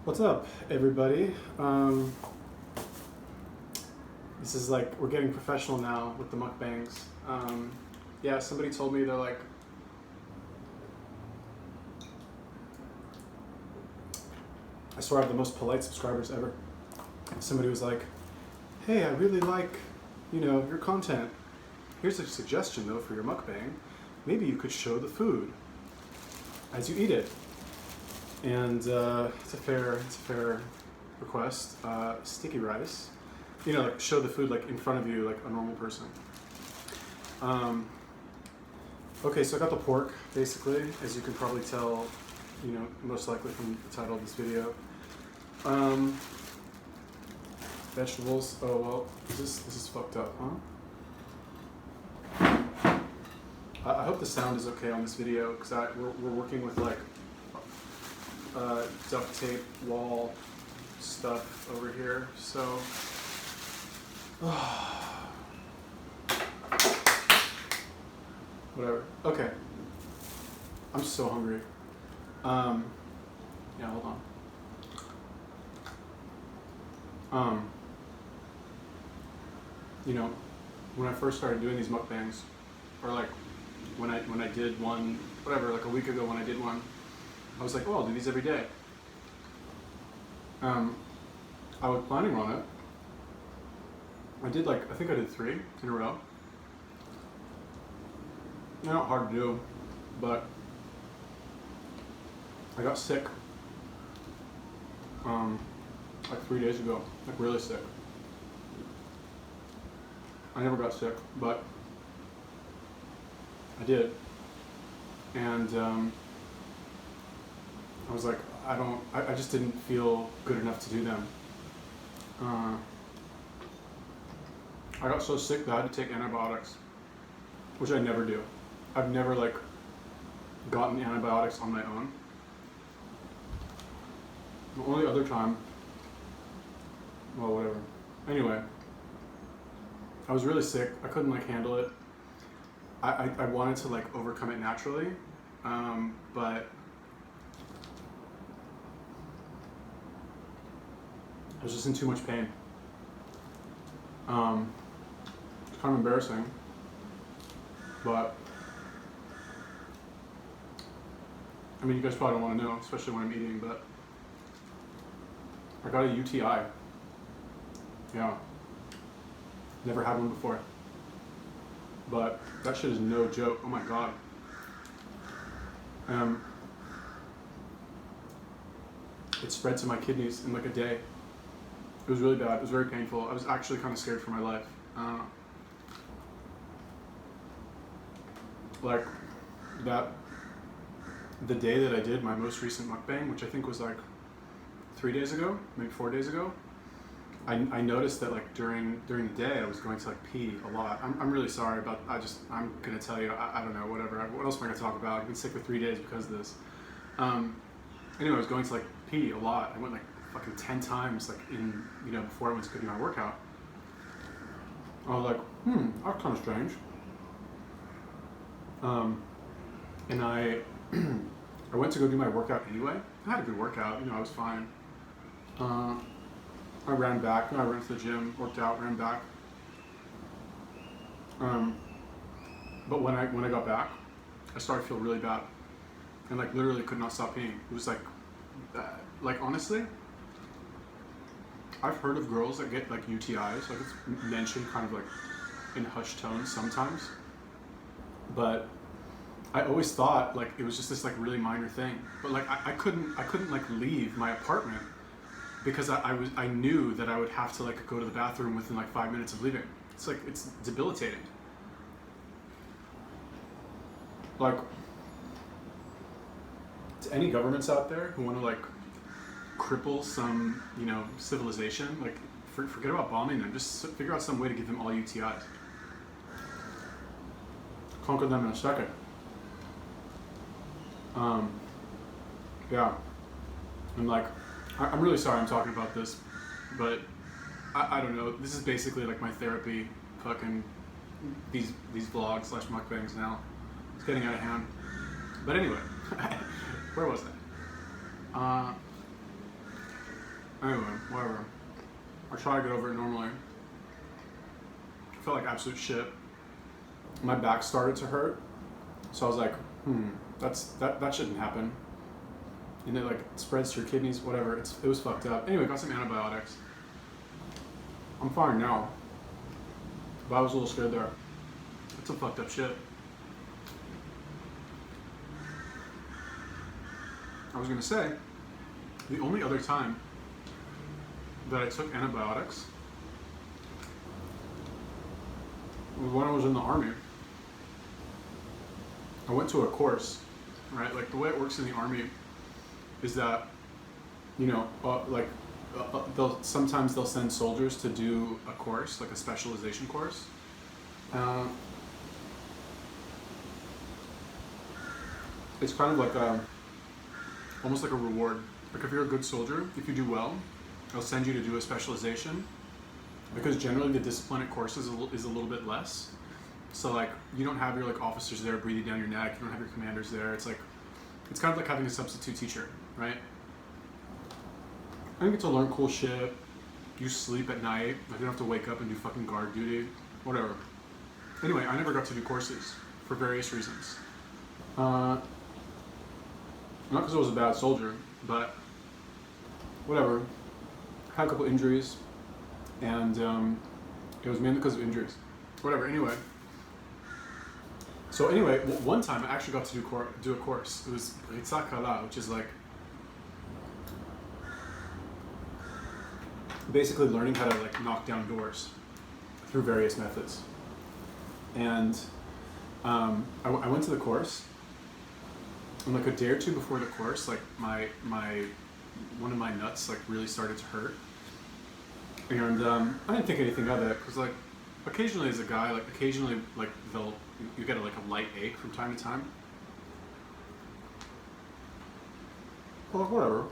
What's up, everybody? This is like, we're getting professional now with the mukbangs. Yeah, somebody told me, they're like, I swear I have the most polite subscribers ever. Somebody was like, hey, I really like, your content. Here's a suggestion though for your mukbang. Maybe you could show the food as you eat it. And it's a fair request. Sticky rice, like show the food like in front of you, like a normal person. Okay, so I got the pork, basically, as you can probably tell, most likely from the title of this video. Vegetables. Oh well, this is fucked up, huh? I hope the sound is okay on this video because we're working with like duct tape wall stuff over here, so whatever. Okay, I'm so hungry. Yeah, hold on. When I first started doing these mukbangs, or like when I did one, whatever, like a week ago when I did one, I was like, oh, I'll do these every day. I was planning on it. I think I did 3 in a row. They're not hard to do, but I got sick like 3 days ago, like really sick. I never got sick, but I did. And I was like, I just didn't feel good enough to do them. I got so sick that I had to take antibiotics, which I never do. I've never like gotten antibiotics on my own. The only other time, well, whatever. Anyway, I was really sick. I couldn't like handle it. I wanted to like overcome it naturally, but I was just in too much pain. It's kind of embarrassing, but I mean, you guys probably don't want to know, especially when I'm eating, but I got a UTI. Yeah. Never had one before. But that shit is no joke. Oh my god. It spread to my kidneys in like a day. It was really bad. It was very painful. I was actually kind of scared for my life. Like the day that I did my most recent mukbang, which I think was like 3 days ago, maybe 4 days ago, I noticed that like during the day I was going to like pee a lot. I'm really sorry, but I'm gonna tell you, I don't know, whatever. What else am I gonna talk about? I've been sick for 3 days because of this. Anyway, I was going to like pee a lot. I went like fucking 10 times like in, before I went to go do my workout. I was like, that's kind of strange. And I went to go do my workout anyway. I had a good workout, I was fine. I ran back, I ran to the gym, worked out, ran back. But when I got back, I started to feel really bad. And like literally could not stop peeing. It was like honestly, I've heard of girls that get like UTIs, like it's mentioned kind of like in hushed tones sometimes. But I always thought like it was just this like really minor thing. But like I couldn't like leave my apartment because I knew that I would have to like go to the bathroom within like 5 minutes of leaving. It's debilitating. Like, to any governments out there who want to like cripple some, civilization, like forget about bombing them, just figure out some way to give them all UTIs. Conquer them in a second. Yeah. And like, I'm really sorry I'm talking about this, but I don't know. This is basically like my therapy. Fucking these vlogs / mukbangs now. It's getting out of hand. But anyway, where was I? Anyway, whatever. I try to get over it normally. I felt like absolute shit. My back started to hurt, so I was like, that shouldn't happen. And it like spreads to your kidneys, whatever. It was fucked up. Anyway, got some antibiotics. I'm fine now, but I was a little scared there. That's some fucked up shit. I was gonna say, the only other time that I took antibiotics was when I was in the army. I went to a course, right? Like the way it works in the army is that, you know, sometimes they'll send soldiers to do a course, like a specialization course. It's kind of like almost like a reward. Like if you're a good soldier, if you do well, they'll send you to do a specialization, because generally the discipline at courses is a little bit less. So like you don't have your like officers there breathing down your neck, you don't have your commanders there. It's like, it's kind of like having a substitute teacher, right? I get to learn cool shit. You sleep at night. I don't have to wake up and do fucking guard duty, whatever. Anyway, I never got to do courses for various reasons. Not because I was a bad soldier, but whatever. I had a couple injuries, and it was mainly because of injuries. Whatever, anyway. So anyway, one time I actually got to do a course. It was Ritsakala, which is like basically learning how to like knock down doors through various methods. And I went to the course, and like a day or two before the course, like one of my nuts like really started to hurt, and I didn't think anything of it, because like occasionally as a guy, like occasionally like you get like a light ache from time to time. Well, like, whatever.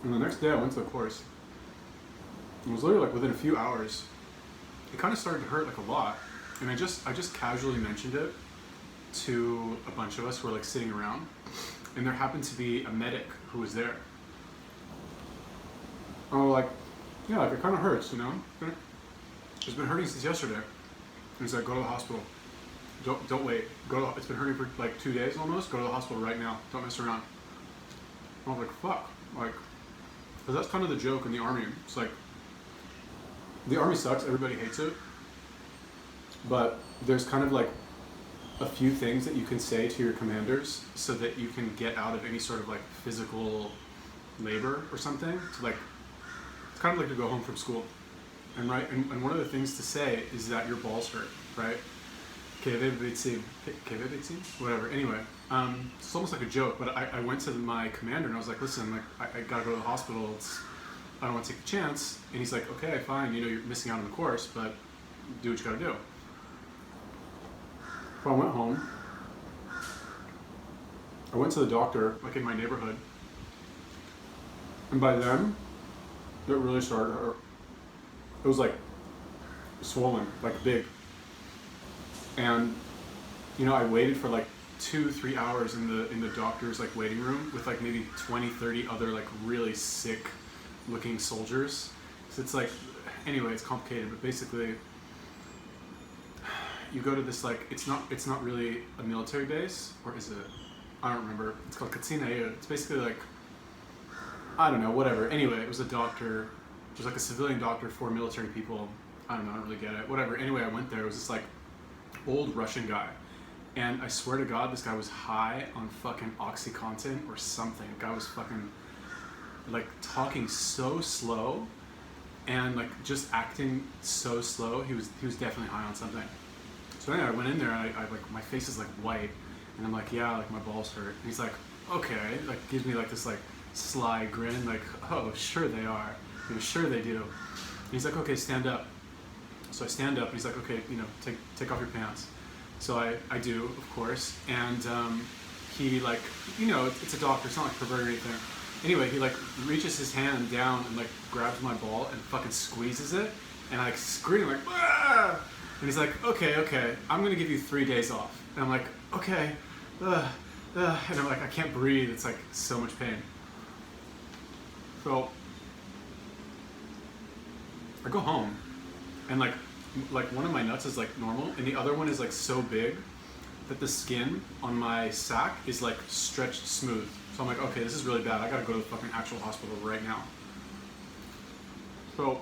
And the next day I went to the course. It was literally like within a few hours, it kind of started to hurt like a lot, and I just casually mentioned it to a bunch of us who were like sitting around, and there happened to be a medic who was there. I was like, yeah, like it kind of hurts, you know? It's been hurting since yesterday. And he's like, go to the hospital. Don't wait. It's been hurting for like 2 days almost. Go to the hospital right now. Don't mess around. I was like, fuck. Like, because that's kind of the joke in the army. It's like, the army sucks. Everybody hates it. But there's kind of like a few things that you can say to your commanders so that you can get out of any sort of like physical labor or something. To like, it's kind of like to go home from school. And right, and one of the things to say is that your balls hurt, right? Whatever. Anyway, it's almost like a joke, but I went to my commander and I was like, listen, like I gotta go to the hospital. I don't want to take the chance. And he's like, okay, fine. You know, you're missing out on the course, but do what you gotta do. So I went home. I went to the doctor, like in my neighborhood, and by then, it really started to hurt. It was like swollen, like big. And you know, I waited for like 2-3 hours in the doctor's like waiting room with like maybe 20-30 other like really sick looking soldiers. So it's like, anyway, it's complicated, but basically you go to this like, it's not really a military base, or is it? I don't remember. It's called Katsina. It's basically like, I don't know, whatever. Anyway, it was a doctor. It was like a civilian doctor for military people. I don't know, I don't really get it. Whatever. Anyway, I went there. It was this like old Russian guy. And I swear to God, this guy was high on fucking OxyContin or something. The guy was fucking like talking so slow and like just acting so slow. He was definitely high on something. So anyway, I went in there and I like, my face is like white. And I'm like, yeah, like my balls hurt. And he's like, okay. Like gives me like this like sly grin, like, oh, sure they are. You know, sure they do. And he's like, okay, stand up. So I stand up and he's like, okay, you know, take off your pants. So I do, of course. And he like, you know, it's a doctor, it's not like pervert or anything. Anyway, he like reaches his hand down and like grabs my ball and fucking squeezes it. And I like scream like, ah! And he's like, okay, I'm gonna give you 3 days off. And I'm like, okay, and I'm like, I can't breathe, it's like so much pain. So I go home, and like one of my nuts is like normal, and the other one is like so big that the skin on my sack is like stretched smooth. So I'm like, okay, this is really bad. I gotta go to the fucking actual hospital right now. So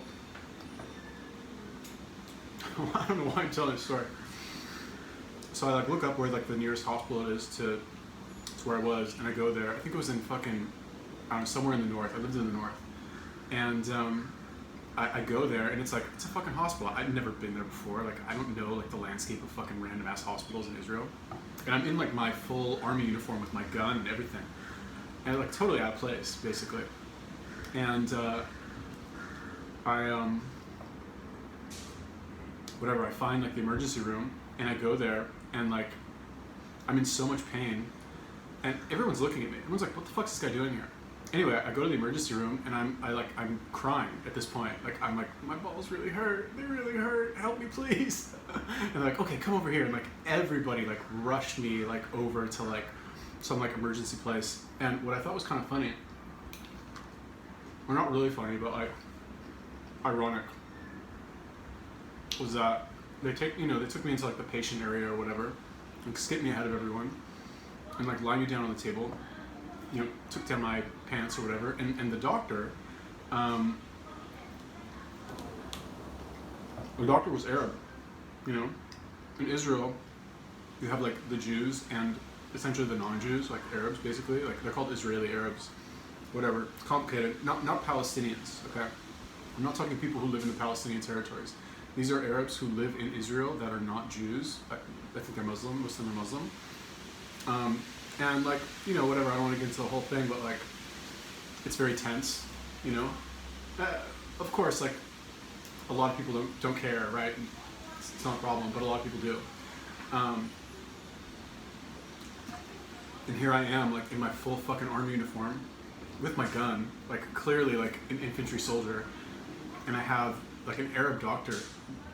I don't know why I'm telling this story. So I like look up where like the nearest hospital is to where I was, and I go there. I think it was in fucking, I don't know, somewhere in the north. I lived in the north, and I go there, and it's like, it's a fucking hospital. I've never been there before. Like, I don't know like the landscape of fucking random ass hospitals in Israel, and I'm in like my full army uniform with my gun and everything, and like totally out of place basically. And I whatever, I find like the emergency room, and I go there, and like I'm in so much pain, and everyone's looking at me. Everyone's like, what the fuck's this guy doing here? Anyway, I go to the emergency room, and I'm crying at this point. Like, I'm like, my balls really hurt. They really hurt. Help me, please. And they're like, okay, come over here. And like everybody like rushed me like over to like some like emergency place. And what I thought was kind of funny, or not really funny, but like ironic, was that they took me into like the patient area or whatever, and skipped me ahead of everyone, and like lined me down on the table, took down my pants or whatever, and the doctor was Arab. In Israel you have like the Jews and essentially the non-Jews, like Arabs basically, like they're called Israeli Arabs, whatever. It's complicated. Not Palestinians, okay? I'm not talking people who live in the Palestinian territories. These are Arabs who live in Israel that are not Jews. I think they're Muslim or Muslim. And like, whatever, I don't want to get into the whole thing, but like, it's very tense, of course, like, a lot of people don't care, right? It's not a problem, but a lot of people do. And here I am, like, in my full fucking army uniform, with my gun, like, clearly, like, an infantry soldier, and I have, like, an Arab doctor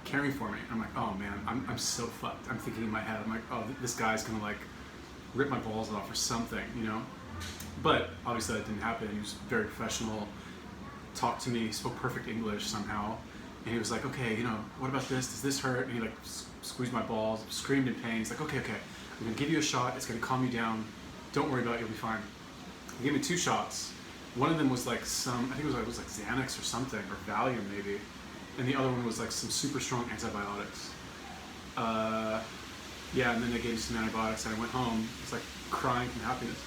caring for me. I'm like, oh man, I'm so fucked. I'm thinking in my head, I'm like, oh, this guy's gonna, like, rip my balls off or something, But obviously that didn't happen. He was very professional, talked to me, spoke perfect English somehow, and he was like, okay, what about this? Does this hurt? And he like squeezed my balls, screamed in pain. He's like, okay, I'm gonna give you a shot. It's gonna calm you down. Don't worry about it. You'll be fine. He gave me 2 shots. One of them was like I think it was like Xanax or something, or Valium maybe, and the other one was like some super strong antibiotics. Yeah, and then they gave me some antibiotics, and I went home. It's like crying from happiness.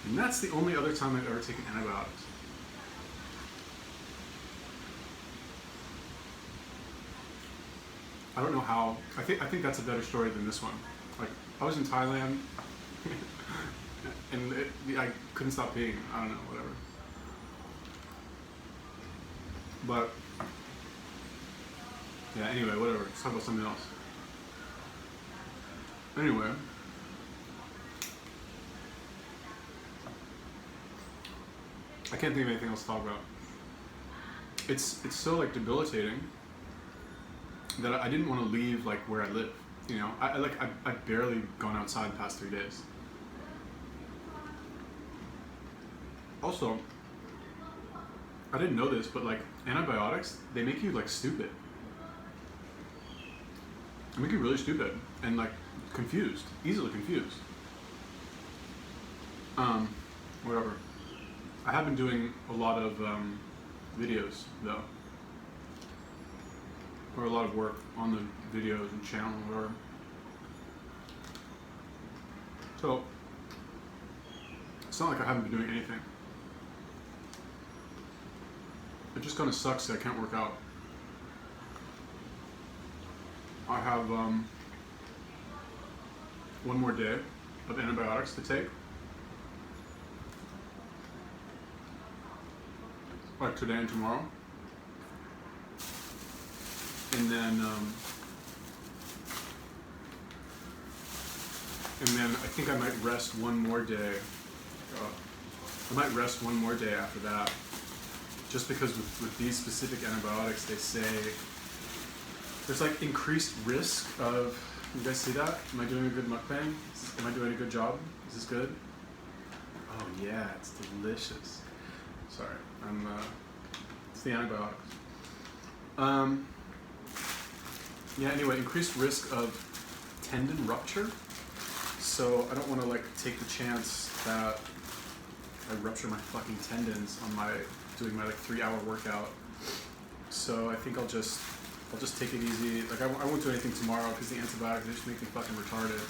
And that's the only other time I've ever taken antibiotics. I don't know how. I think that's a better story than this one. Like, I was in Thailand, and I couldn't stop peeing. I don't know, whatever. But yeah, anyway, whatever. Let's talk about something else. Anyway, I can't think of anything else to talk about. It's so like debilitating that I didn't want to leave like where I live. I've barely gone outside the past 3 days. Also, I didn't know this, but like antibiotics, they make you like stupid. They make you really stupid and like confused, easily confused. Whatever. I have been doing a lot of videos though, or a lot of work on the videos and channel or whatever. So it's not like I haven't been doing anything. It just kind of sucks that I can't work out. I have 1 more day of antibiotics to take. Like today and tomorrow. And then I think I might rest 1 more day. I might rest 1 more day after that. Just because with these specific antibiotics, they say there's like increased risk of, you guys see that? Am I doing a good mukbang? Am I doing a good job? Is this good? Oh yeah, it's delicious. Sorry, it's the antibiotics. Yeah, anyway, increased risk of tendon rupture. So I don't want to like take the chance that I rupture my fucking tendons on doing my like 3-hour workout. So I think I'll just take it easy. Like I won't do anything tomorrow because the antibiotics just make me fucking retarded.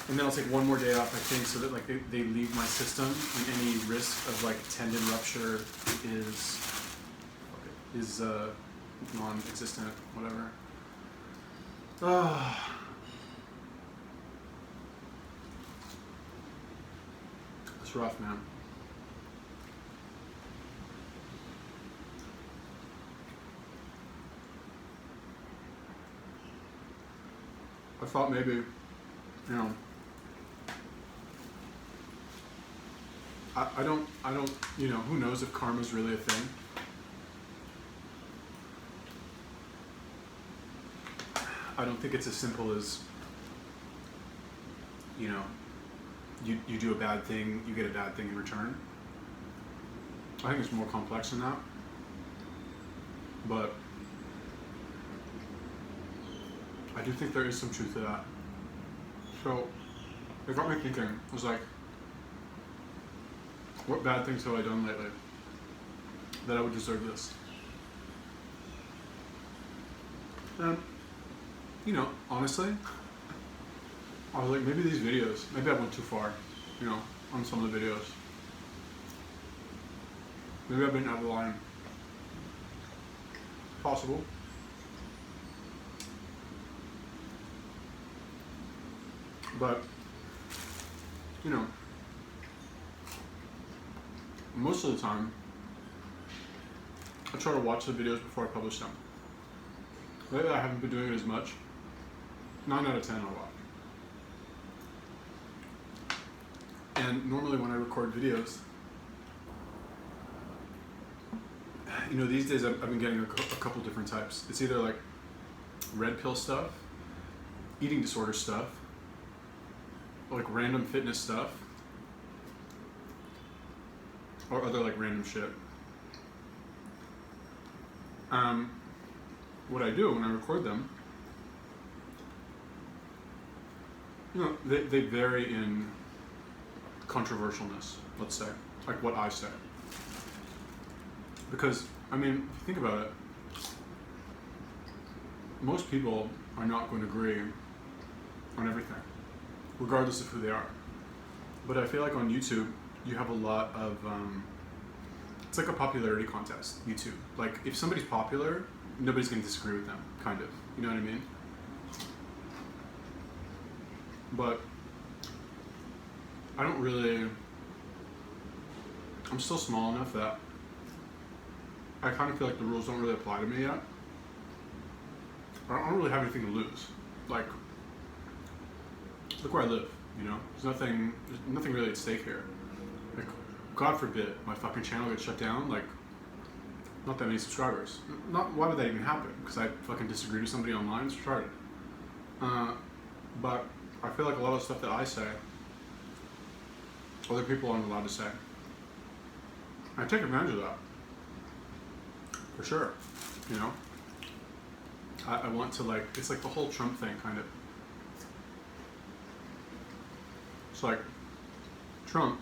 And then I'll take one more day off, I think, so that like they leave my system and any risk of like tendon rupture is non-existent, whatever. It's rough, man. I thought maybe, you know, I don't, you know, who knows if karma's really a thing. I don't think it's as simple as, you know, you do a bad thing, you get a bad thing in return. I think it's more complex than that. But I do think there is some truth to that. So it got me thinking. I was like, what bad things have I done lately that I would deserve this? And, you know, honestly, I was like, maybe these videos, maybe I went too far, you know, on some of the videos. Maybe I've been out of line. Possible. But, you know, most of the time, I try to watch the videos before I publish them. Lately I haven't been doing it as much. 9 out of 10 I'll watch. And normally when I record videos, you know, these days I've been getting a couple different types. It's either like red pill stuff, eating disorder stuff, like random fitness stuff, or other like random shit. What I do when I record them, you know, they vary in controversialness, let's say, like what I say. Because, I mean, if you think about it, most people are not going to agree on everything, regardless of who they are. But I feel like on YouTube, you have a lot of, it's like a popularity contest, YouTube. Like, if somebody's popular, nobody's going to disagree with them, kind of. You know what I mean? But I don't really, I'm still small enough that I kind of feel like the rules don't really apply to me yet. I don't really have anything to lose. Like, look where I live, you know? There's nothing really at stake here. Like, God forbid my fucking channel gets shut down, like, not that many subscribers. Why would that even happen? Because I fucking disagree with somebody online? It's retarded. But I feel like a lot of the stuff that I say, other people aren't allowed to say. I take advantage of that. For sure. You know? I want to, like, it's like the whole Trump thing, kind of. It's like, Trump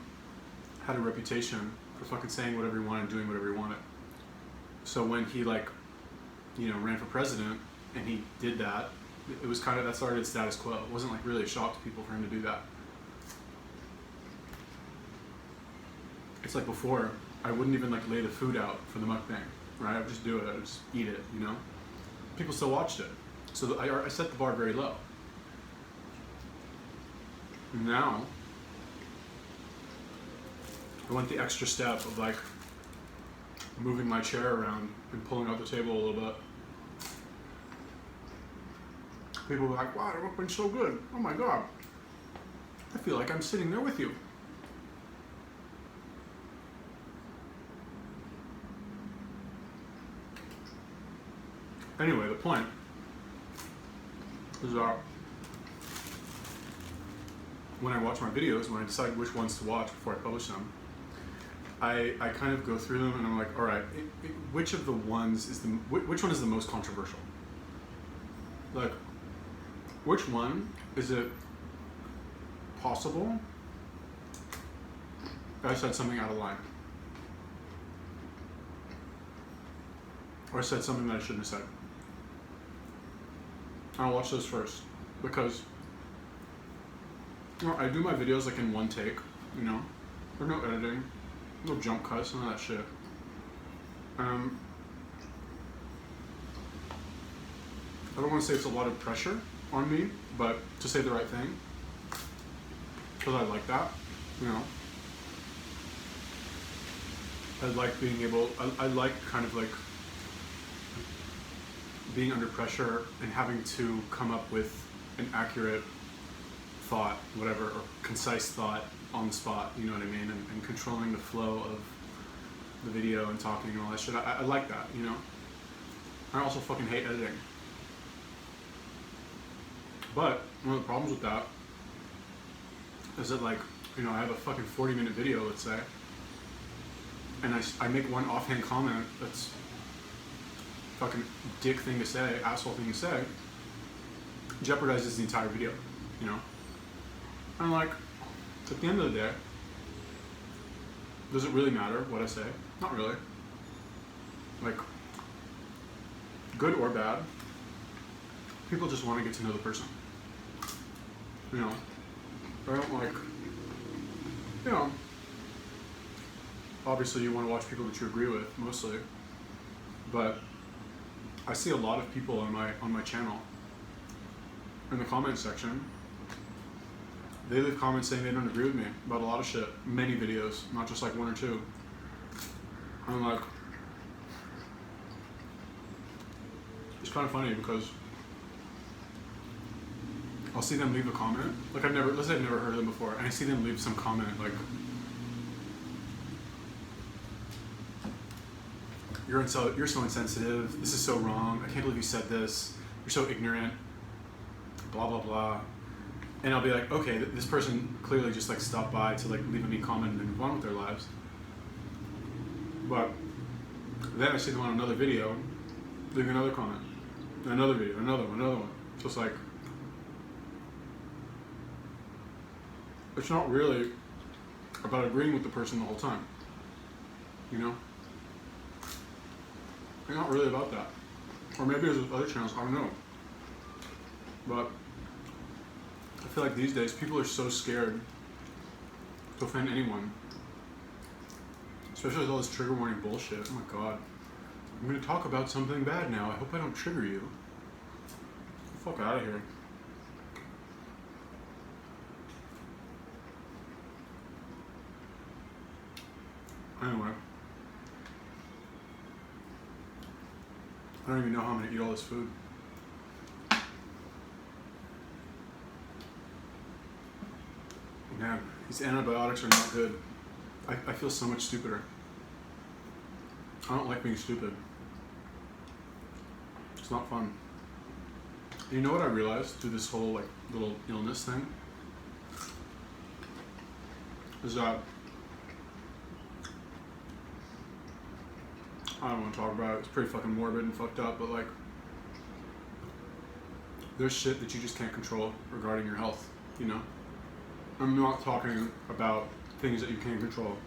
had a reputation for fucking saying whatever he wanted, doing whatever he wanted. So when he, like, you know, ran for president and he did that, it was kind of, that started status quo. It wasn't like really a shock to people for him to do that. It's like before, I wouldn't even like lay the food out for the mukbang, right? I would just do it, I would just eat it, you know? People still watched it. So I set the bar very low. Now, I went the extra step of like moving my chair around and pulling out the table a little bit. People were like, wow, the mukbang's so good. Oh my God. I feel like I'm sitting there with you. Anyway, the point is that when I watch my videos, when I decide which ones to watch before I publish them, I kind of go through them and I'm like, all right, which of the ones is which one is the most controversial? Like, which one is it possible I said something out of line? Or I said something that I shouldn't have said? I'll watch those first, because I do my videos like in one take, there's no editing, no jump cuts, none of that shit. I don't want to say it's a lot of pressure on me, but to say the right thing, because I like that, I like being able, I like kind of like being under pressure and having to come up with an accurate thought, whatever, or concise thought on the spot, you know what I mean? And controlling the flow of the video and talking and all that shit. I like that, I also fucking hate editing. But one of the problems with that is that, like, I have a fucking 40-minute video, let's say, and I make one offhand comment that's fucking dick thing to say, asshole thing to say, jeopardizes the entire video, And like, at the end of the day, does it really matter what I say? Not really. Like, good or bad, people just want to get to know the person. I don't like, obviously you want to watch people that you agree with, mostly, but I see a lot of people on my channel, in the comment section, they leave comments saying they don't agree with me about a lot of shit, many videos, not just like one or two. I'm like, it's kind of funny because I'll see them leave a comment, like let's say I've never heard of them before, and I see them leave some comment like, you're so insensitive, this is so wrong, I can't believe you said this, you're so ignorant, blah blah blah. And I'll be like, okay, this person clearly just like stopped by to like leave a mean comment and move on with their lives. But then I see them on another video, leaving another comment, another video, another one. So it's like, it's not really about agreeing with the person the whole time, It's not really about that. Or maybe there's other channels, I don't know. But I feel like these days people are so scared to offend anyone. Especially with all this trigger warning bullshit. Oh my god. I'm gonna talk about something bad now. I hope I don't trigger you. Get the fuck out of here. Anyway. I don't even know how I'm gonna eat all this food. Man, these antibiotics are not good. I feel so much stupider. I don't like being stupid. It's not fun. And you know what I realized through this whole like little illness thing? Is that I don't want to talk about it. It's pretty fucking morbid and fucked up, but like, there's shit that you just can't control regarding your health, I'm not talking about things that you can't control.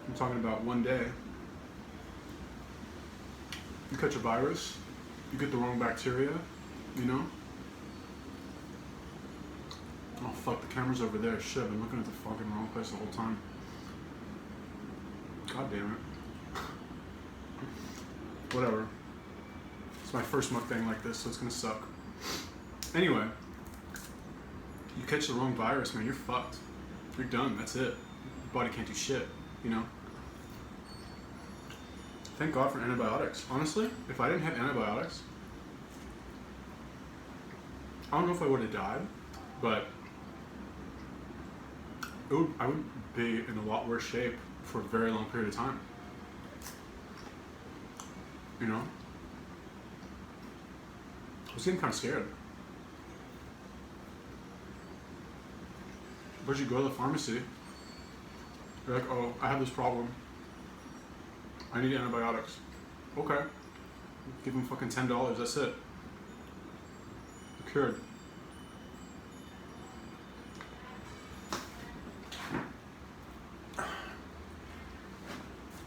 I'm talking about one day, you catch a virus, you get the wrong bacteria, Oh fuck, the camera's over there. Shit, I've been looking at the fucking wrong place the whole time. God damn it. Whatever. It's my first mukbang like this, so it's gonna suck. Anyway, you catch the wrong virus, man, you're fucked. You're done, that's it. Your body can't do shit, Thank God for antibiotics. Honestly, if I didn't have antibiotics, I don't know if I would have died, but I would be in a lot worse shape for a very long period of time. I was getting kind of scared. But you go to the pharmacy, you're like, oh, I have this problem. I need antibiotics. Okay. Give them fucking $10, that's it. You're cured.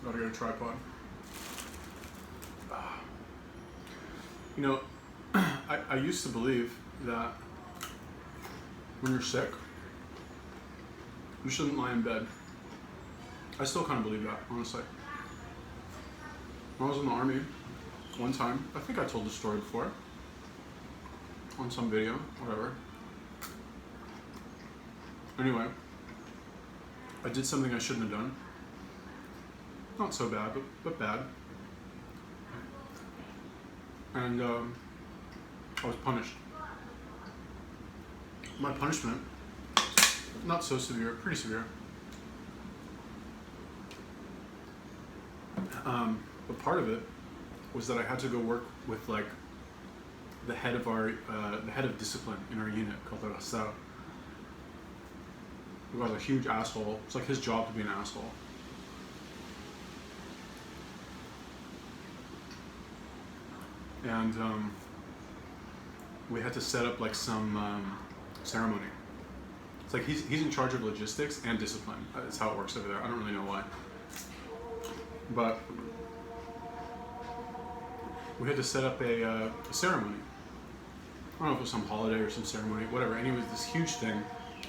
Gotta get a tripod. You know, I used to believe that when you're sick, you shouldn't lie in bed. I still kind of believe that, honestly. When I was in the army, one time, I think I told this story before, on some video, whatever. Anyway, I did something I shouldn't have done. Not so bad, but bad. And I was punished. My punishment, not so severe, pretty severe. But part of it was that I had to go work with like the head of our the head of discipline in our unit called the Rasa. He was a huge asshole. It's like his job to be an asshole. And we had to set up like some ceremony. It's like he's in charge of logistics and discipline. That's how it works over there. I don't really know why. But we had to set up a ceremony. I don't know if it was some holiday or some ceremony, whatever. Anyways, this huge thing.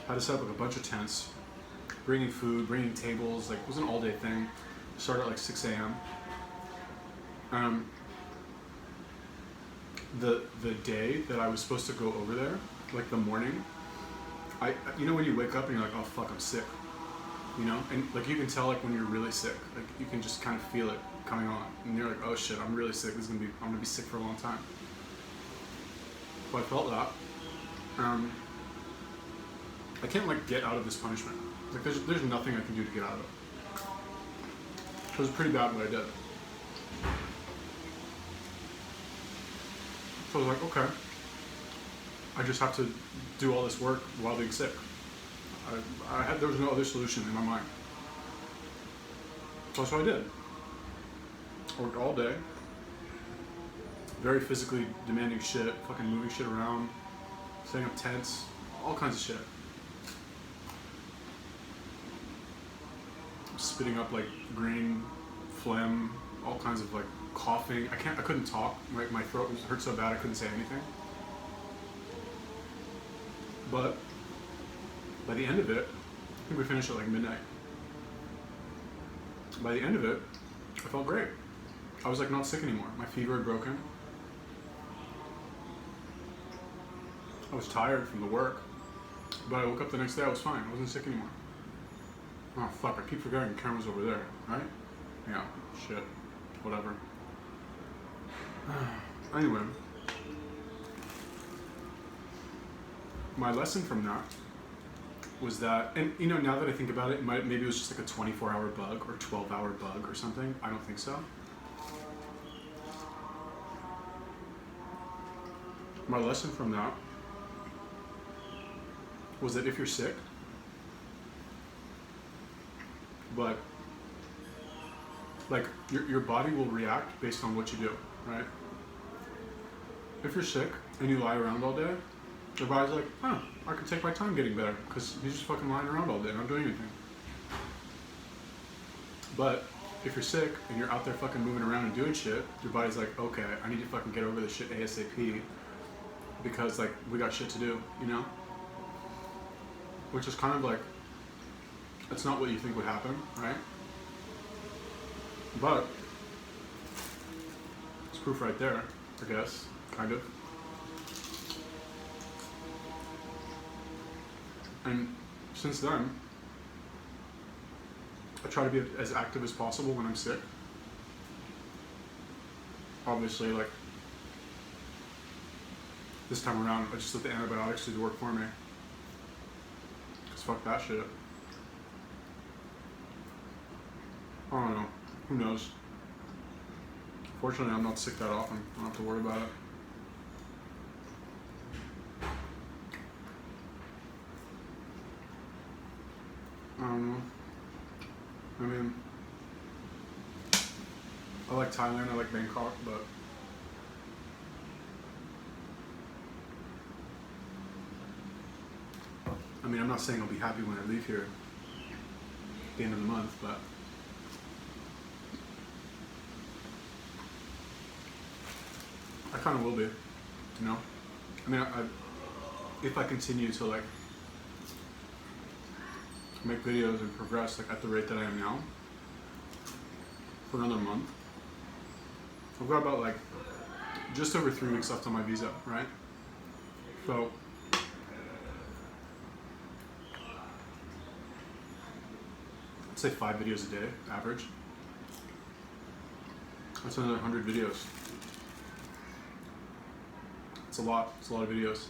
Had to set up like a bunch of tents, bringing food, bringing tables. Like it was an all-day thing. Started at like 6 a.m. The day that I was supposed to go over there, like the morning, you know when you wake up and you're like, oh fuck, I'm sick, you know, and like you can tell like when you're really sick, like you can just kind of feel it coming on, and you're like, oh shit, I'm really sick. I'm gonna be sick for a long time. So I felt that. I can't like get out of this punishment. Like there's nothing I can do to get out of it. So it was pretty bad what I did. So I was like, okay, I just have to do all this work while being sick. There was no other solution in my mind. So that's what I did. Worked all day. Very physically demanding shit, fucking moving shit around, setting up tents, all kinds of shit. Spitting up like green phlegm, all kinds of like coughing. I couldn't talk. My throat hurt so bad I couldn't say anything. But by the end of it, I think we finished at like midnight. By the end of it, I felt great. I was like not sick anymore. My fever had broken. I was tired from the work, but I woke up the next day, I was fine. I wasn't sick anymore. Oh fuck, I keep forgetting the camera's over there, right? Yeah, shit, whatever. Anyway, my lesson from that was that, and you know, now that I think about it, maybe it was just like a 24-hour bug or 12-hour bug or something. I don't think so. My lesson from that was that if you're sick, but like your body will react based on what you do, right? If you're sick and you lie around all day, your body's like, huh, I can take my time getting better because you're just fucking lying around all day, not doing anything. But if you're sick and you're out there fucking moving around and doing shit, your body's like, okay, I need to fucking get over this shit ASAP because like we got shit to do, you know? Which is kind of like, that's not what you think would happen, right? But it's proof right there, I guess, kind of. And since then, I try to be as active as possible when I'm sick. Obviously, like, this time around, I just let the antibiotics do the work for me. Cause fuck that shit. I don't know. Who knows? Fortunately, I'm not sick that often. I don't have to worry about it. I don't know. I mean, I like Thailand, I like Bangkok, but I mean, I'm not saying I'll be happy when I leave here at the end of the month, but I kind of will be, you know? I mean, if I continue to like make videos and progress like at the rate that I am now for another month, I've got about like just over 3 weeks left on my visa, right? So I'd say 5 videos a day, average. That's another 100 videos. It's a lot. It's a lot of videos.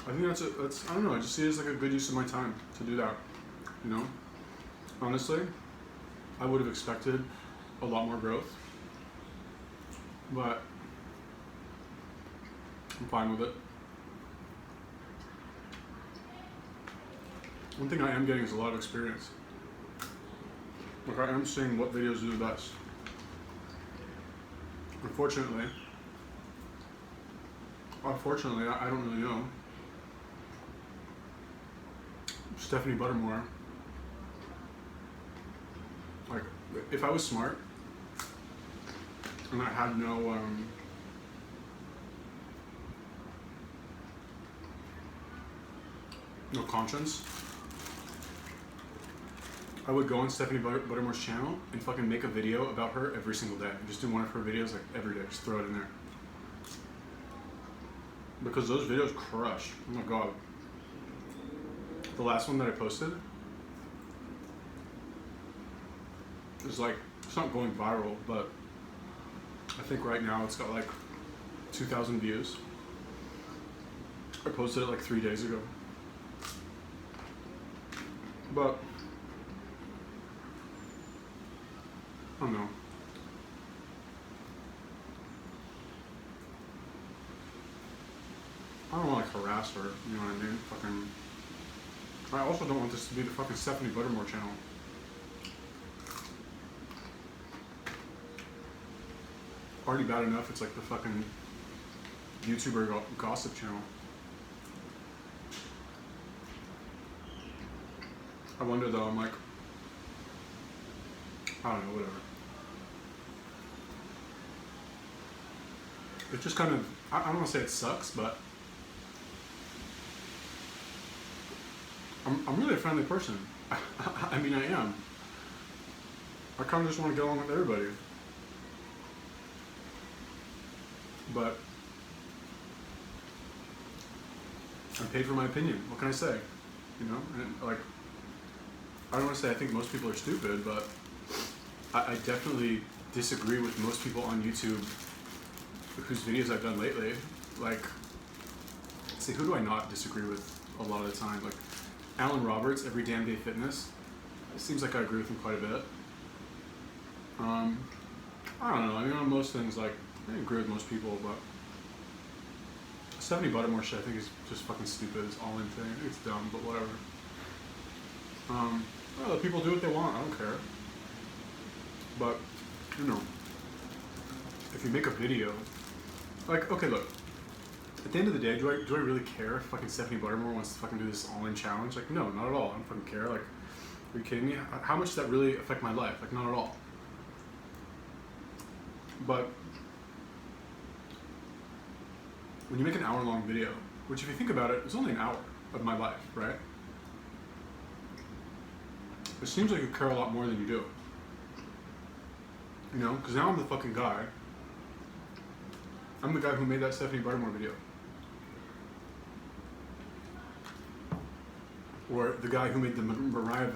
I think that's I don't know. I just see it as like a good use of my time to do that. You know, honestly, I would have expected a lot more growth, but I'm fine with it. One thing I am getting is a lot of experience. Like I am seeing what videos do the best. Unfortunately, I don't really know. Stephanie Buttermore, like, if I was smart and I had no conscience, I would go on Stephanie Buttermore's channel and fucking make a video about her every single day. Just do one of her videos like every day, just throw it in there. Because those videos crush. Oh my god. The last one that I posted is like, it's not going viral, but I think right now it's got like 2,000 views. I posted it like 3 days ago. But I don't know. I don't want to like harass her, you know what I mean? Fucking. I also don't want this to be the fucking Stephanie Buttermore channel. Already bad enough, it's like the fucking YouTuber gossip channel. I wonder though, I'm like, I don't know, whatever. It just kind of, I don't want to say it sucks, but I'm really a friendly person. I mean, I am. I kind of just want to get along with everybody. But I'm paid for my opinion. What can I say? You know? And like, I don't want to say I think most people are stupid, but I definitely disagree with most people on YouTube whose videos I've done lately. Like, see, who do I not disagree with a lot of the time? Like, Alan Roberts, Every Damn Day Fitness. It seems like I agree with him quite a bit. I don't know. I mean, on most things, like, I agree with most people, but Stephanie Buttermore shit, I think is just fucking stupid. It's all in thing. I think it's dumb, but whatever. Well, people do what they want. I don't care. But, you know, if you make a video, like, okay, look. At the end of the day, do I really care if fucking Stephanie Buttermore wants to fucking do this all-in challenge? Like, no, not at all. I don't fucking care. Like, are you kidding me? How much does that really affect my life? Like, not at all. But when you make an hour-long video, which if you think about it, is only an hour of my life, right? It seems like you care a lot more than you do. You know, because now I'm the fucking guy. I'm the guy who made that Stephanie Buttermore video. Or the guy who made the Mariah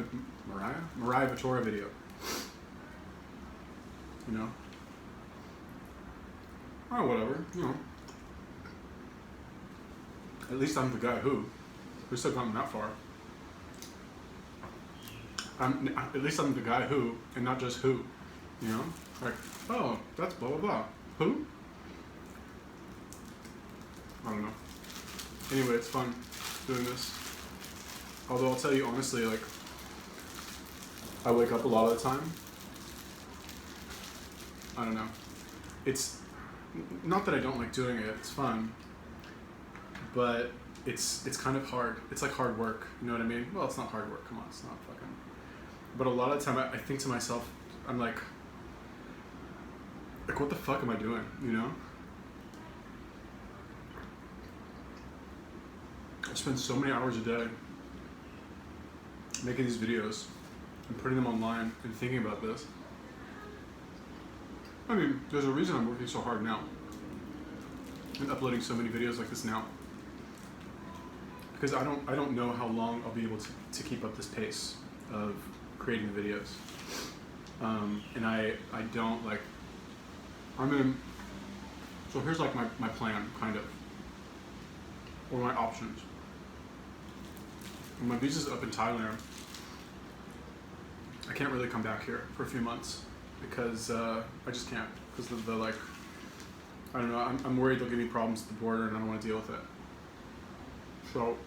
Vittora video. You know? Oh, whatever, you know. At least I'm the guy who. We're still gotten that far. At least I'm the guy who, and not just who. You know? Like, oh, that's blah blah blah. Who? I don't know. Anyway, it's fun doing this. Although I'll tell you honestly, like, I wake up a lot of the time I don't know. It's not that I don't like doing it. It's fun, but it's kind of hard. It's like hard work. You know what I mean? Well, it's not hard work. Come on, it's not fucking. But a lot of the time, I think to myself, I'm like, what the fuck am I doing? You know? I spend so many hours a day making these videos and putting them online and thinking about this. I mean, there's a reason I'm working so hard now and uploading so many videos like this now. Because I don't know how long I'll be able to keep up this pace of creating the videos. And I don't like, so here's like my plan, kind of, or my options. When my visa's up in Thailand, I can't really come back here for a few months because I just can't, because of the like, I don't know, I'm worried they'll give me problems at the border and I don't want to deal with it. So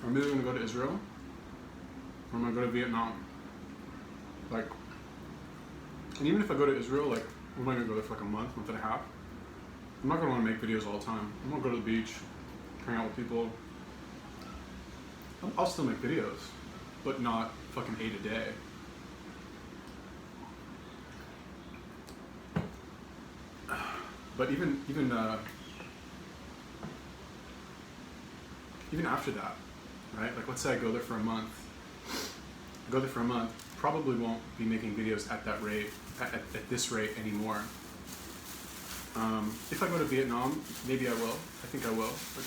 I'm either going to go to Israel or I'm going to go to Vietnam. Like, and even if I go to Israel, like, I'm not going to go there for like a month and a half. I'm not going to want to make videos all the time. I'm going to go to the beach, hang out with people. I'll still make videos, but not fucking 8 a day. But even after that, right? Like, let's say I go there for a month. Probably won't be making videos at that rate, at this rate anymore. If I go to Vietnam, maybe I will. I think I will. But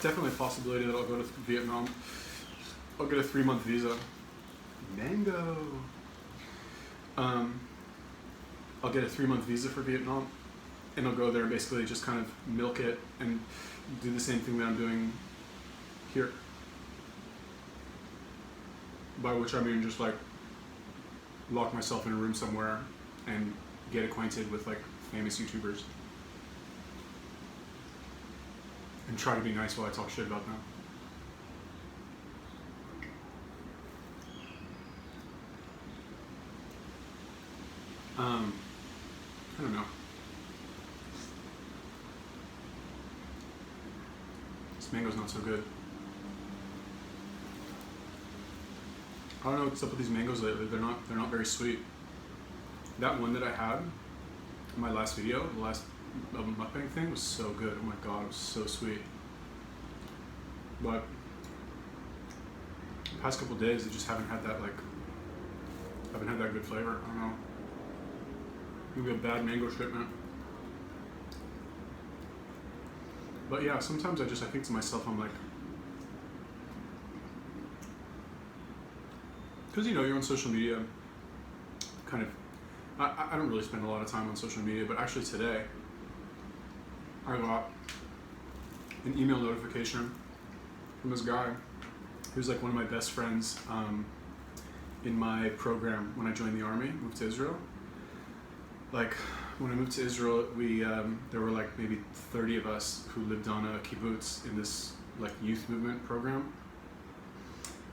definitely a possibility that I'll go to Vietnam. I'll get a 3-month visa. Mango. I'll get a 3-month visa for Vietnam, and I'll go there and basically just kind of milk it and do the same thing that I'm doing here. By which I mean just like lock myself in a room somewhere and get acquainted with like famous YouTubers and try to be nice while I talk shit about them. I don't know. This mango's not so good. I don't know what's up with these mangoes lately. They're not very sweet. That one that I had in my last video, the last mukbang thing, was so good. Oh my god, it was so sweet. But the past couple days, I just haven't had that good flavor. I don't know. Maybe a bad mango shipment. But yeah, sometimes I think to myself, I'm like, because you know, you're on social media, kind of, I don't really spend a lot of time on social media, but actually today, I got an email notification from this guy who's like one of my best friends in my program when I joined the army, moved to Israel. Like, when I moved to Israel, we there were like maybe 30 of us who lived on a kibbutz in this like youth movement program,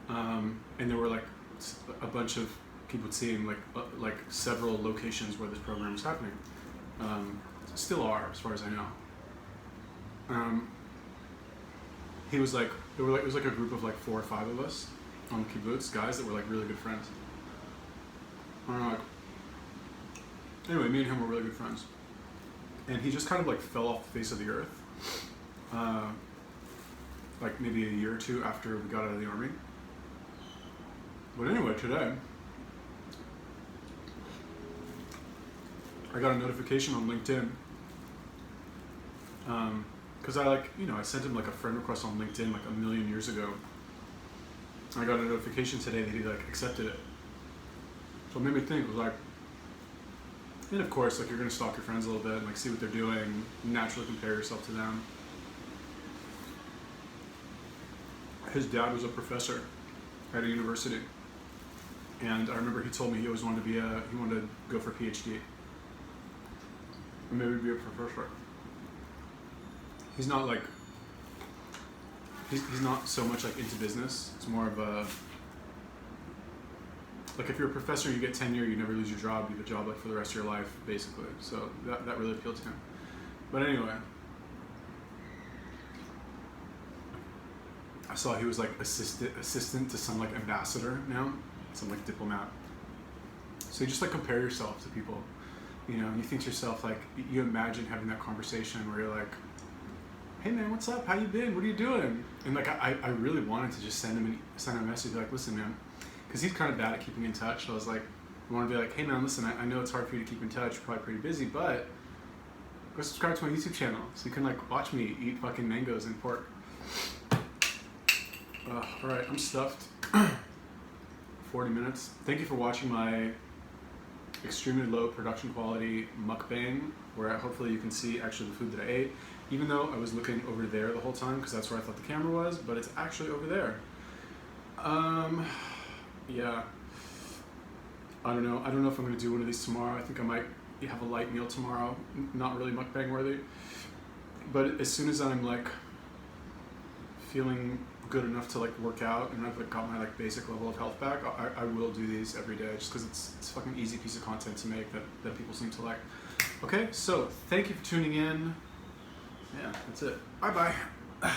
and there were like a bunch of kibbutzim, like several locations where this program was happening. Still are, as far as I know. He was like, it was like a group of like 4 or 5 of us on the kibbutz, guys that were like really good friends. I don't know, like, anyway, me and him were really good friends. And he just kind of like fell off the face of the earth, like maybe a year or 2 after we got out of the army. But anyway, today, I got a notification on LinkedIn, because I like, you know, I sent him like a friend request on LinkedIn like a million years ago. I got a notification today that he like accepted it. So it made me think, was like, and of course, like, you're gonna stalk your friends a little bit and like see what they're doing, naturally compare yourself to them. His dad was a professor at a university, and I remember he told me he always wanted to he wanted to go for a PhD, or maybe be a professor. He's not like, he's not so much like into business. It's more of a, like if you're a professor, you get tenure, you never lose your job, you have a job like for the rest of your life, basically. So that really appealed to him. But anyway, I saw he was like assistant to some like ambassador now, some like diplomat. So you just like compare yourself to people, you know, and you think to yourself, like, you imagine having that conversation where you're like, hey man, what's up? How you been? What are you doing? And like, I really wanted to just send him a message like, listen man, because he's kind of bad at keeping in touch. So I was like, I want to be like, hey man, listen, I know it's hard for you to keep in touch, you're probably pretty busy, but go subscribe to my YouTube channel so you can like watch me eat fucking mangoes and pork. All right, I'm stuffed. 40 minutes. Thank you for watching my extremely low production quality mukbang, where hopefully you can see actually the food that I ate, even though I was looking over there the whole time because that's where I thought the camera was, but it's actually over there. Yeah, I don't know if I'm gonna do one of these tomorrow. I think I might have a light meal tomorrow, not really mukbang worthy, but as soon as I'm like feeling good enough to like work out and I've like got my like basic level of health back, I will do these every day just because it's a fucking easy piece of content to make that people seem to like. Okay, so thank you for tuning in. Yeah, that's it. Bye bye.